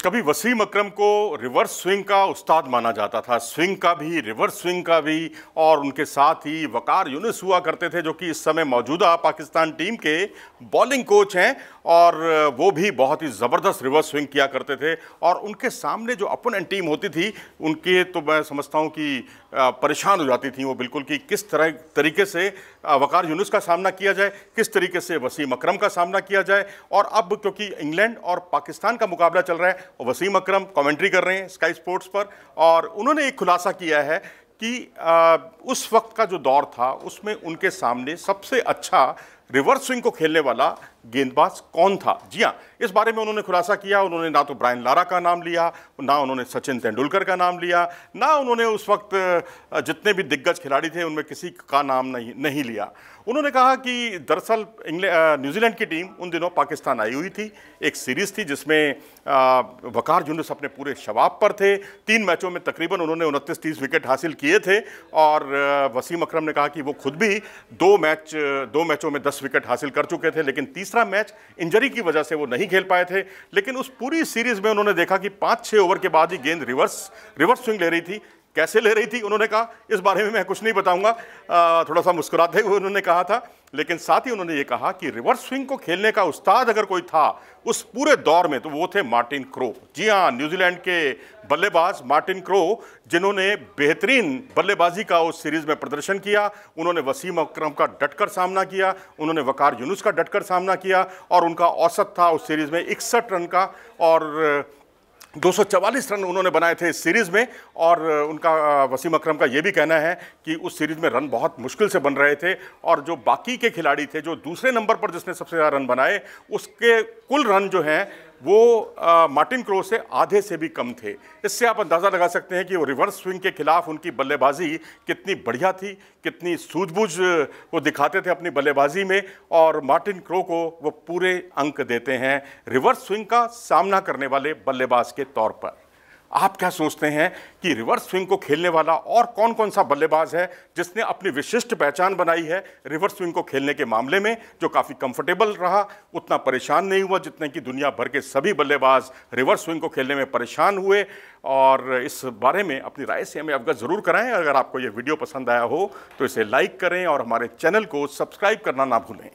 कभी वसीम अकरम को reverse swing का उस्ताद माना जाता था, स्विंग का भी, रिवर्स स्विंग का भी, और उनके साथ ही वकार यूनिस हुआ करते थे जो कि इस समय मौजूदा पाकिस्तान टीम के बॉलिंग कोच हैं, और वो भी बहुत ही ज़बरदस्त रिवर्स स्विंग किया करते थे। और उनके सामने जो अपोनेंट टीम होती थी उनके तो मैं समझता हूँ कि परेशान हो जाती थी वो बिल्कुल, कि किस तरीके से वकार यूनिस का सामना किया जाए, किस तरीके से वसीम अकरम का सामना किया जाए। और अब क्योंकि इंग्लैंड और पाकिस्तान का मुकाबला चल रहा है, वसीम अकरम कमेंट्री कर रहे हैं स्काई स्पोर्ट्स पर, और उन्होंने एक खुलासा किया है कि उस वक्त का जो दौर था उसमें उनके सामने सबसे अच्छा रिवर्स स्विंग को खेलने वाला गेंदबाज कौन था। जी हाँ, इस बारे में उन्होंने खुलासा किया। उन्होंने ना तो ब्रायन लारा का नाम लिया, ना उन्होंने सचिन तेंदुलकर का नाम लिया, ना उन्होंने उस वक्त जितने भी दिग्गज खिलाड़ी थे उनमें किसी का नाम नहीं लिया। उन्होंने कहा कि दरअसल न्यूजीलैंड की टीम उन दिनों पाकिस्तान आई हुई थी, एक सीरीज़ थी जिसमें वकार यूनिस अपने पूरे शबाब पर थे। 3 मैचों में तकरीबन उन्होंने 29-30 विकेट हासिल किए थे, और वसीम अकरम ने कहा कि वो खुद भी 2 मैचों में 10 विकेट हासिल कर चुके थे, लेकिन तीसरा मैच इंजरी की वजह से वो नहीं खेल पाए थे। लेकिन उस पूरी सीरीज़ में उन्होंने देखा कि 5-6 ओवर के बाद ही गेंद रिवर्स स्विंग ले रही थी। कैसे ले रही थी उन्होंने कहा, इस बारे में मैं कुछ नहीं बताऊंगा, थोड़ा सा मुस्कुराते हुए उन्होंने कहा था। लेकिन साथ ही उन्होंने ये कहा कि रिवर्स स्विंग को खेलने का उस्ताद अगर कोई था उस पूरे दौर में तो वो थे मार्टिन क्रो। जी हाँ, न्यूजीलैंड के बल्लेबाज मार्टिन क्रो, जिन्होंने बेहतरीन बल्लेबाजी का उस सीरीज़ में प्रदर्शन किया। उन्होंने वसीम अकरम का डटकर सामना किया, उन्होंने वकार यूनिस का डटकर सामना किया, और उनका औसत था उस सीरीज़ में 61 रन का, और 244 रन उन्होंने बनाए थे इस सीरीज़ में। और उनका वसीम अकरम का ये भी कहना है कि उस सीरीज़ में रन बहुत मुश्किल से बन रहे थे, और जो बाकी के खिलाड़ी थे, जो दूसरे नंबर पर जिसने सबसे ज़्यादा रन बनाए, उसके कुल रन जो हैं वो मार्टिन क्रो से आधे से भी कम थे। इससे आप अंदाज़ा लगा सकते हैं कि वो रिवर्स स्विंग के खिलाफ उनकी बल्लेबाजी कितनी बढ़िया थी, कितनी सूझबूझ वो दिखाते थे अपनी बल्लेबाजी में, और मार्टिन क्रो को वो पूरे अंक देते हैं रिवर्स स्विंग का सामना करने वाले बल्लेबाज के तौर पर। आप क्या सोचते हैं कि रिवर्स स्विंग को खेलने वाला और कौन कौन सा बल्लेबाज है जिसने अपनी विशिष्ट पहचान बनाई है रिवर्स स्विंग को खेलने के मामले में, जो काफ़ी कंफर्टेबल रहा, उतना परेशान नहीं हुआ जितने कि दुनिया भर के सभी बल्लेबाज रिवर्स स्विंग को खेलने में परेशान हुए। और इस बारे में अपनी राय से हमें अवगत ज़रूर कराएं। अगर आपको ये वीडियो पसंद आया हो तो इसे लाइक करें और हमारे चैनल को सब्सक्राइब करना ना भूलें।